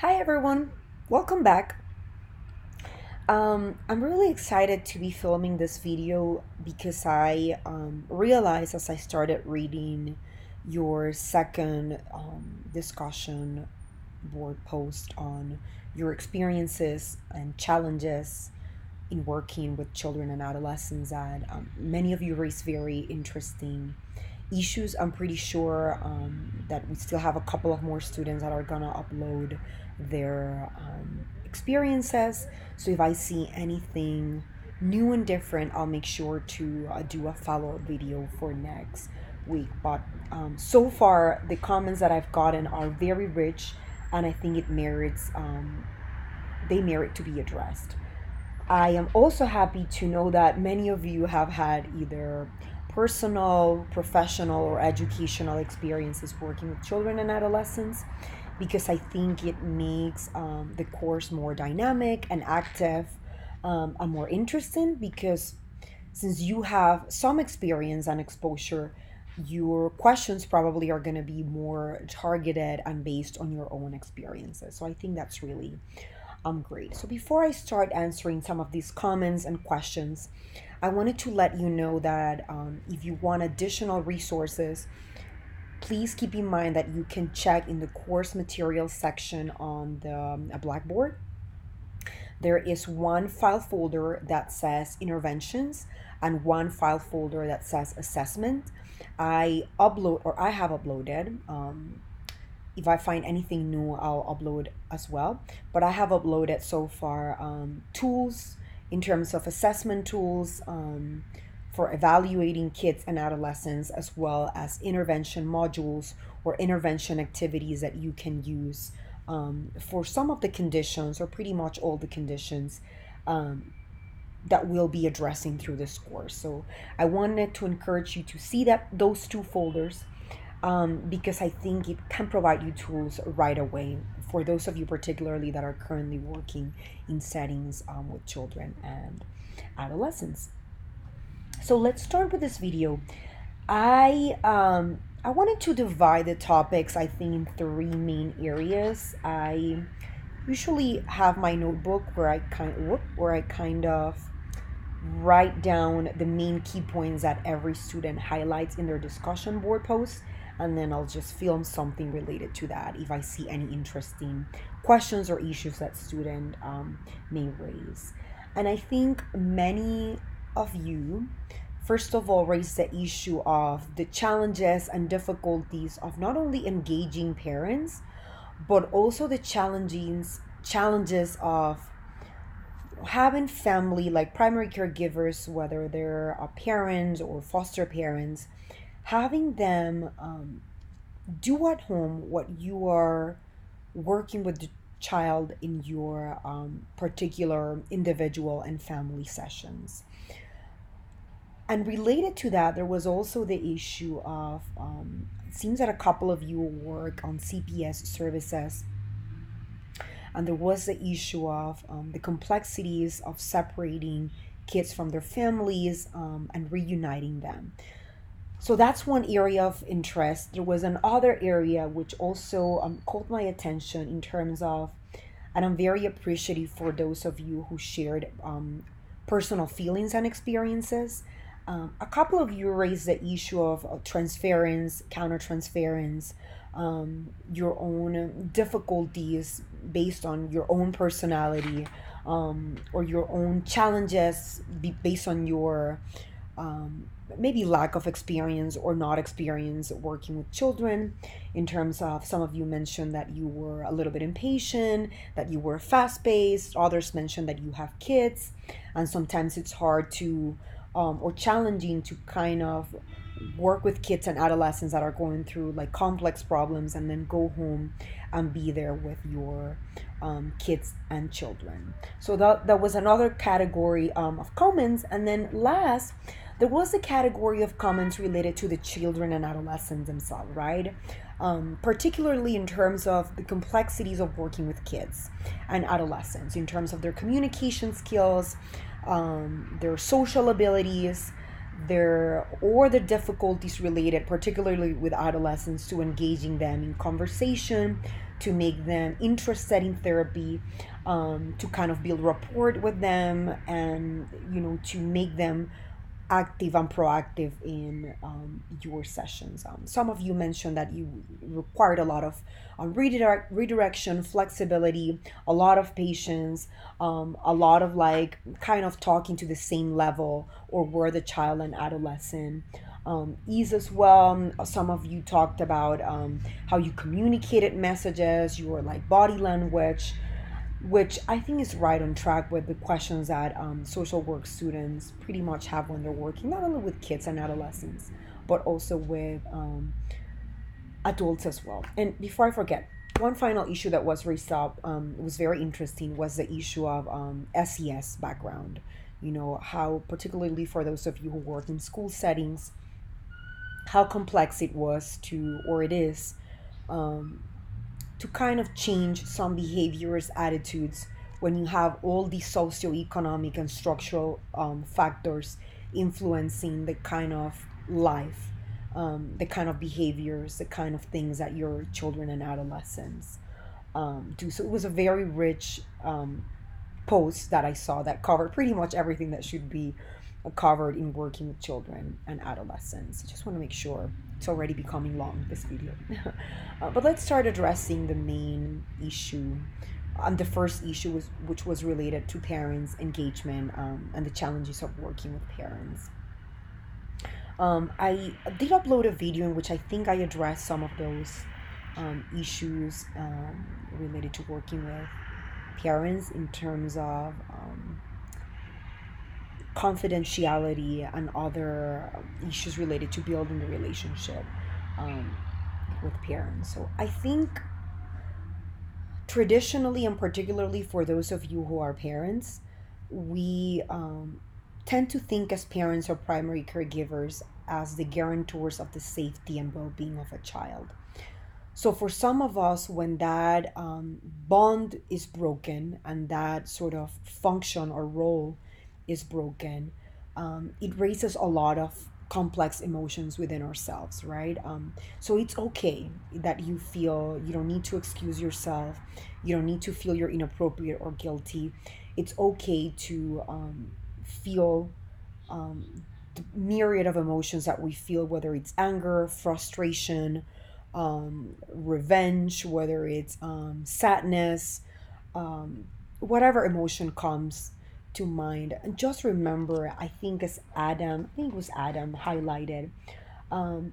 Hi everyone, welcome back. I'm really excited to be filming this video because I realized as I started reading your second discussion board post on your experiences and challenges in working with children and adolescents that many of you raise very interesting issues. I'm pretty sure that we still have a couple of more students that are gonna upload their experiences. So if I see anything new and different, I'll make sure to do a follow-up video for next week. But so far, the comments that I've gotten are very rich, and I think it merits they merit to be addressed. I am also happy to know that many of you have had either personal, professional, or educational experiences working with children and adolescents because I think it makes the course more dynamic and active and more interesting because since you have some experience and exposure, your questions probably are going to be more targeted and based on your own experiences. So I think that's really great. So before I start answering some of these comments and questions, I wanted to let you know that if you want additional resources, please keep in mind that you can check in the course materials section on the Blackboard. There is one file folder that says interventions and one file folder that says assessment. I have uploaded. If I find anything new, I'll upload as well. But I have uploaded so far tools in terms of assessment tools for evaluating kids and adolescents, as well as intervention modules or intervention activities that you can use for some of the conditions or pretty much all the conditions that we'll be addressing through this course. So I wanted to encourage you to see that those two folders because I think it can provide you tools right away for those of you particularly that are currently working in settings with children and adolescents. So let's start with this video. I wanted to divide the topics I think in three main areas. I usually have my notebook where I kind of write down the main key points that every student highlights in their discussion board posts, and then I'll just film something related to that if I see any interesting questions or issues that student may raise. And I think many of you, first of all, raise the issue of the challenges and difficulties of not only engaging parents, but also the challenges of having family like primary caregivers, whether they're parents or foster parents, having them do at home what you are working with the child in your particular individual and family sessions. And related to that, there was also the issue of it seems that a couple of you work on CPS services, and there was the issue of the complexities of separating kids from their families and reuniting them. So that's one area of interest. There was another area which also caught my attention in terms of, and I'm very appreciative for those of you who shared personal feelings and experiences. A couple of you raised the issue of transference, countertransference, your own difficulties based on your own personality, or your own challenges based on your maybe lack of experience or not experience working with children. In terms of, some of you mentioned that you were a little bit impatient, that you were fast-paced. Others mentioned that you have kids, and sometimes it's hard to or challenging to kind of work with kids and adolescents that are going through like complex problems and then go home and be there with your kids and children. So that was another category of comments. And then last, there was a category of comments related to the children and adolescents themselves, right? Particularly in terms of the complexities of working with kids and adolescents, in terms of their communication skills, their social abilities, the difficulties related, particularly with adolescents, to engaging them in conversation, to make them interested in therapy, to kind of build rapport with them, and to make them active and proactive in your sessions. Some of you mentioned that you required a lot of redirection, flexibility, a lot of patience, a lot of like kind of talking to the same level or where the child and adolescent is as well. Some of you talked about how you communicated messages, your like body language, which I think is right on track with the questions that social work students pretty much have when they're working, not only with kids and adolescents, but also with adults as well. And before I forget, one final issue that was raised up, was very interesting, was the issue of SES background. How, particularly for those of you who work in school settings, how complex it was to, or it is, um, to kind of change some behaviors, attitudes, when you have all these socioeconomic and structural factors influencing the kind of life, the kind of behaviors, the kind of things that your children and adolescents do. So it was a very rich post that I saw that covered pretty much everything that should be covered in working with children and adolescents. I just want to make sure it's already becoming long, this video. But let's start addressing the main issue. The first issue was, which was related to parents' engagement and the challenges of working with parents. I did upload a video in which I think I addressed some of those issues related to working with parents in terms of confidentiality and other issues related to building the relationship um, with parents. So I think traditionally, and particularly for those of you who are parents, we tend to think as parents or primary caregivers as the guarantors of the safety and well being of a child. So for some of us, when that bond is broken and that sort of function or role is broken, it raises a lot of complex emotions within ourselves, right? So it's okay that you feel you don't need to excuse yourself, you don't need to feel you're inappropriate or guilty. It's okay to feel the myriad of emotions that we feel, whether it's anger, frustration, revenge, whether it's sadness, whatever emotion comes to mind. And just remember, I think it was Adam highlighted, um,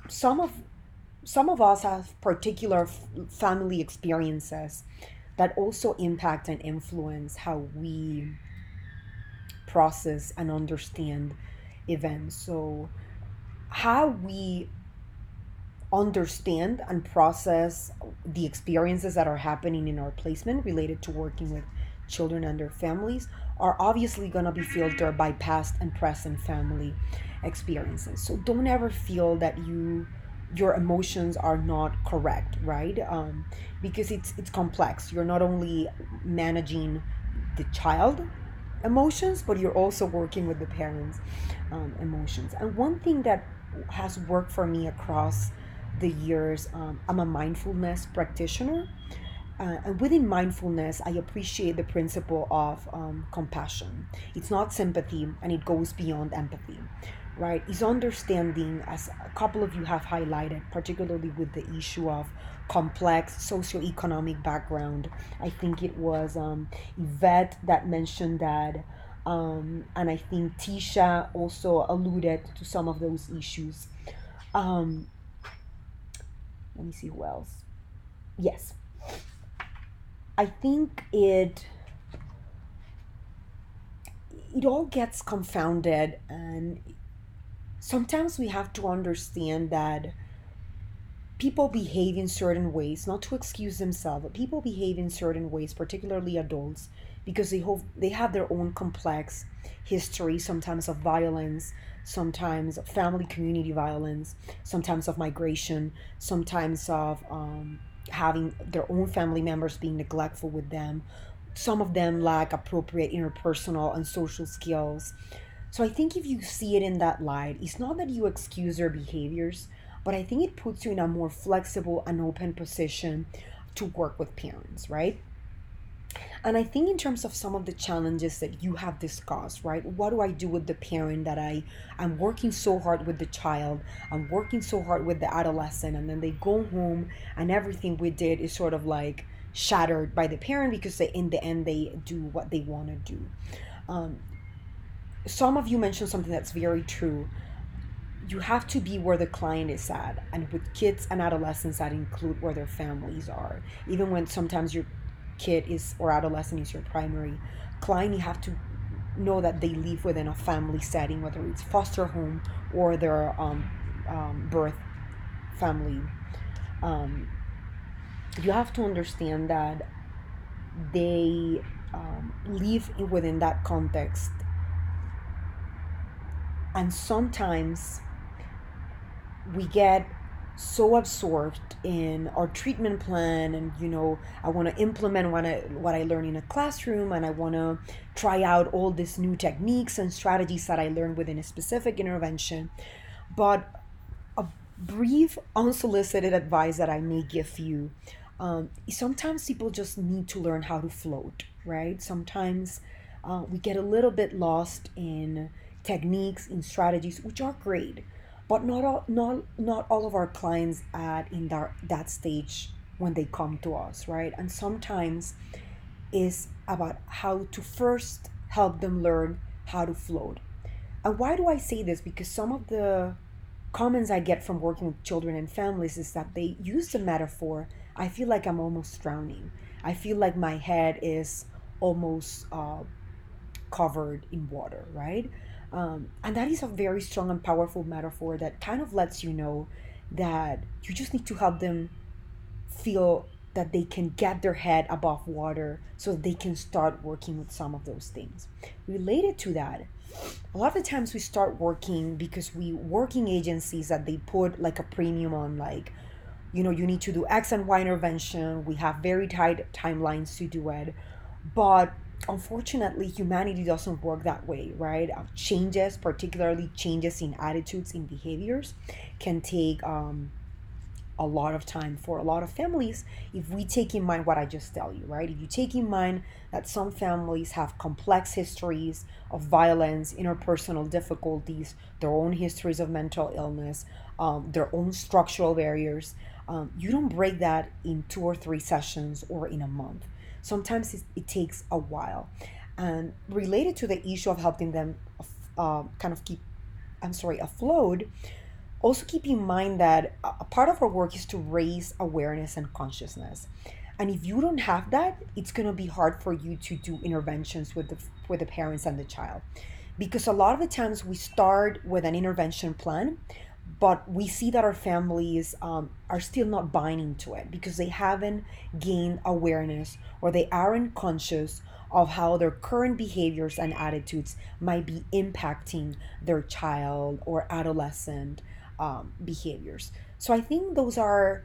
some of some of us have particular family experiences that also impact and influence how we process and understand events. So how we understand and process the experiences that are happening in our placement related to working with children and their families are obviously going to be filtered by past and present family experiences. So don't ever feel that your emotions are not correct, right? Because it's complex. You're not only managing the child emotions, but you're also working with the parents' emotions. And one thing that has worked for me across the years, I'm a mindfulness practitioner. And within mindfulness, I appreciate the principle of compassion. It's not sympathy and it goes beyond empathy, right? It's understanding, as a couple of you have highlighted, particularly with the issue of complex socioeconomic background. I think it was Yvette that mentioned that. And I think Tisha also alluded to some of those issues. Um, Let me see who else. Yes, I think it all gets confounded, and sometimes we have to understand that people behave in certain ways, not to excuse themselves, but people behave in certain ways, particularly adults, because they have their own complex history, sometimes of violence, sometimes of family community violence, sometimes of migration, sometimes of having their own family members being neglectful with them. Some of them lack appropriate interpersonal and social skills. So I think if you see it in that light, it's not that you excuse their behaviors, but I think it puts you in a more flexible and open position to work with parents, right? And I think in terms of some of the challenges that you have discussed, right? What do I do with the parent that I'm working so hard with the child, I'm working so hard with the adolescent, and then they go home and everything we did is sort of like shattered by the parent because in the end they do what they want to do. Um, some of you mentioned something that's very true. You have to be where the client is at, and with kids and adolescents that include where their families are. Even when sometimes your kid is or adolescent is your primary client, you have to know that they live within a family setting, whether it's foster home or their birth family. um, you have to understand that they live within that context, and sometimes we get so absorbed in our treatment plan, and I want to implement what I learn in a classroom, and I want to try out all these new techniques and strategies that I learned within a specific intervention. But a brief unsolicited advice that I may give you, sometimes people just need to learn how to float, right? Sometimes we get a little bit lost in techniques, in strategies, which are great, but not all of our clients at in that stage when they come to us, right? And sometimes is about how to first help them learn how to float. And why do I say this? Because some of the comments I get from working with children and families is that they use the metaphor, I feel like I'm almost drowning. I feel like my head is almost covered in water, right? And that is a very strong and powerful metaphor that kind of lets you know that you just need to help them feel that they can get their head above water so that they can start working with some of those things. Related to that, a lot of the times we start working because we working agencies that they put like a premium on, like, you need to do X and Y intervention. We have very tight timelines to do it. But unfortunately, humanity doesn't work that way, right? Changes, particularly changes in attitudes, in behaviors, can take a lot of time for a lot of families if we take in mind what I just tell you, right? If you take in mind that some families have complex histories of violence, interpersonal difficulties, their own histories of mental illness, their own structural barriers, you don't break that in 2 or 3 sessions or in a month. Sometimes it takes a while. And related to the issue of helping them kind of keep, I'm sorry, afloat, also keep in mind that a part of our work is to raise awareness and consciousness. And if you don't have that, it's going to be hard for you to do interventions with the parents and the child. Because a lot of the times we start with an intervention plan, but we see that our families are still not buying into it because they haven't gained awareness, or they aren't conscious of how their current behaviors and attitudes might be impacting their child or adolescent behaviors. So I think those are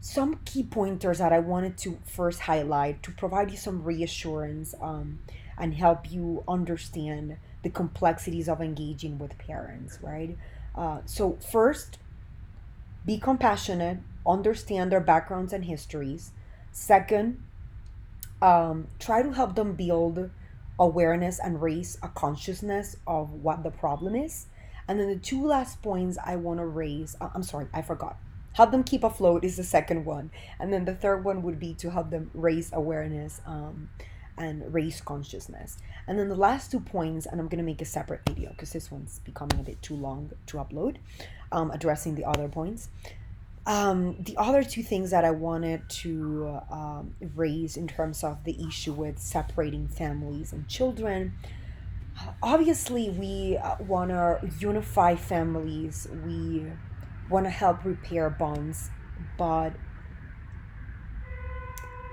some key pointers that I wanted to first highlight to provide you some reassurance, and help you understand the complexities of engaging with parents, right? So, first, be compassionate, understand their backgrounds and histories. Second, try to help them build awareness and raise a consciousness of what the problem is. And then the two last points I want to raise, I'm sorry, I forgot. Help them keep afloat is the second one. And then the third one would be to help them raise awareness, and raise consciousness. And then the last 2 points, and I'm going to make a separate video because this one's becoming a bit too long to upload, addressing the other points. The other two things that I wanted to raise in terms of the issue with separating families and children. Obviously, we want to unify families, we want to help repair bonds, but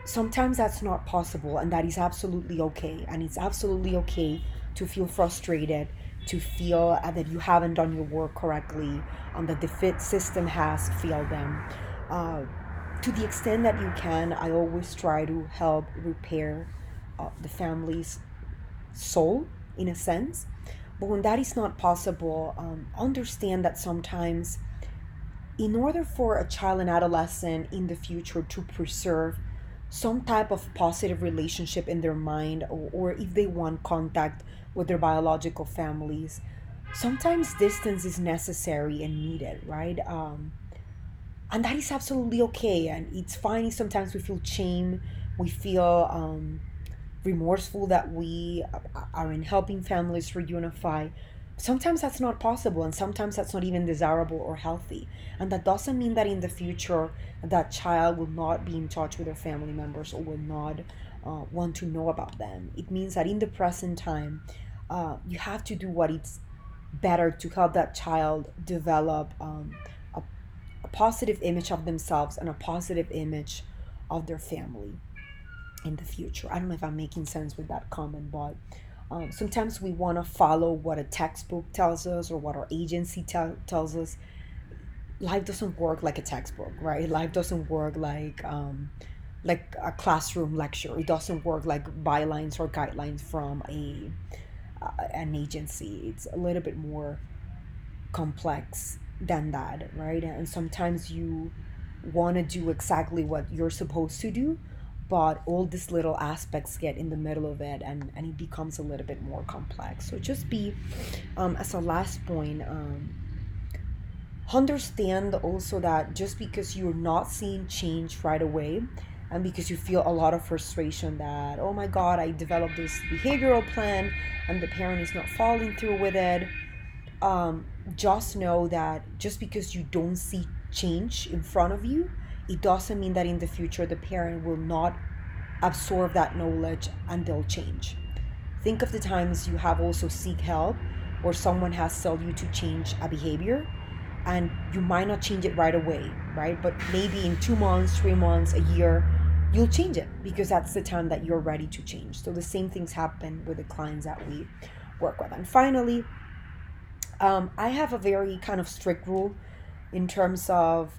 sometimes that's not possible, and that is absolutely okay. And it's absolutely okay to feel frustrated, to feel that you haven't done your work correctly, that the fit system has failed them. Uh, to the extent that you can, I always try to help repair the family's soul, in a sense. But when that is not possible, understand that sometimes, in order for a child and adolescent in the future to preserve some type of positive relationship in their mind, or if they want contact with their biological families, sometimes distance is necessary and needed, right? And that is absolutely okay. And it's fine if sometimes we feel shame, we feel remorseful that we are in helping families reunify. Sometimes that's not possible, and sometimes that's not even desirable or healthy. And that doesn't mean that in the future that child will not be in touch with their family members or will not want to know about them. It means that in the present time, you have to do what it's better to help that child develop a, a positive image of themselves and a positive image of their family in the future. I don't know if I'm making sense with that comment, but sometimes we want to follow what a textbook tells us or what our agency tells us. Life doesn't work like a textbook, right? Life doesn't work like a classroom lecture. It doesn't work like bylines or guidelines from a an agency. It's a little bit more complex than that, right? And sometimes you want to do exactly what you're supposed to do, but all these little aspects get in the middle of it, and it becomes a little bit more complex. So just be, as a last point, understand also that just because you're not seeing change right away, and because you feel a lot of frustration that, oh my God, I developed this behavioral plan and the parent is not following through with it, um, just know that just because you don't see change in front of you, it doesn't mean that in the future the parent will not absorb that knowledge and they'll change. Think of the times you have also seek help or someone has told you to change a behavior, and you might not change it right away, right? But maybe in 2 months, 3 months, a year, you'll change it because that's the time that you're ready to change. So the same things happen with the clients that we work with. And finally, I have a very kind of strict rule in terms of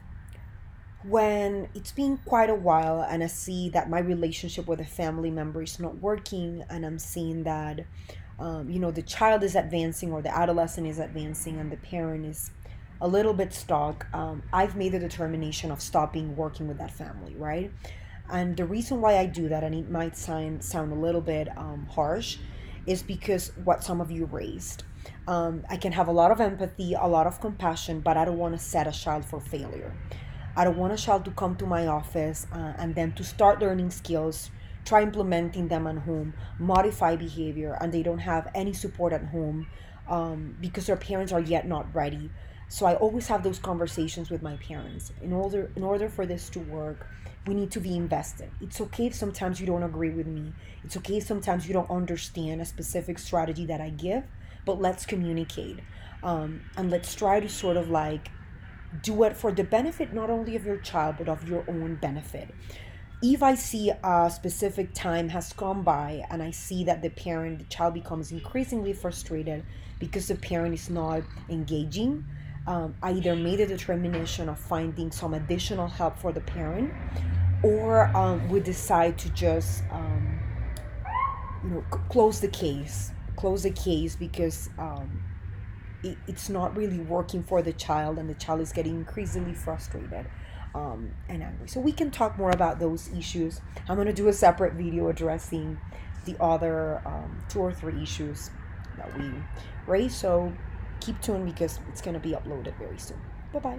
when it's been quite a while and I see that my relationship with a family member is not working, and I'm seeing that, the child is advancing or the adolescent is advancing and the parent is a little bit stuck, I've made the determination of stopping working with that family, right? And the reason why I do that, and it might sound a little bit harsh, is because what some of you raised. I can have a lot of empathy, a lot of compassion, but I don't want to set a child for failure. I don't want a child to come to my office and then to start learning skills, try implementing them at home, modify behavior, and they don't have any support at home because their parents are yet not ready. So I always have those conversations with my parents. In order for this to work, we need to be invested. It's okay if sometimes you don't agree with me. It's okay if sometimes you don't understand a specific strategy that I give, but let's communicate. And let's try to sort of like do it for the benefit not only of your child but of your own benefit. If I see a specific time has gone by and I see that the child becomes increasingly frustrated because the parent is not engaging, I either made a determination of finding some additional help for the parent, or we decide to just close the case because it's not really working for the child, and the child is getting increasingly frustrated and angry. So we can talk more about those issues. I'm going to do a separate video addressing the other 2 or 3 issues that we raised. So keep tuned because it's going to be uploaded very soon. Bye bye.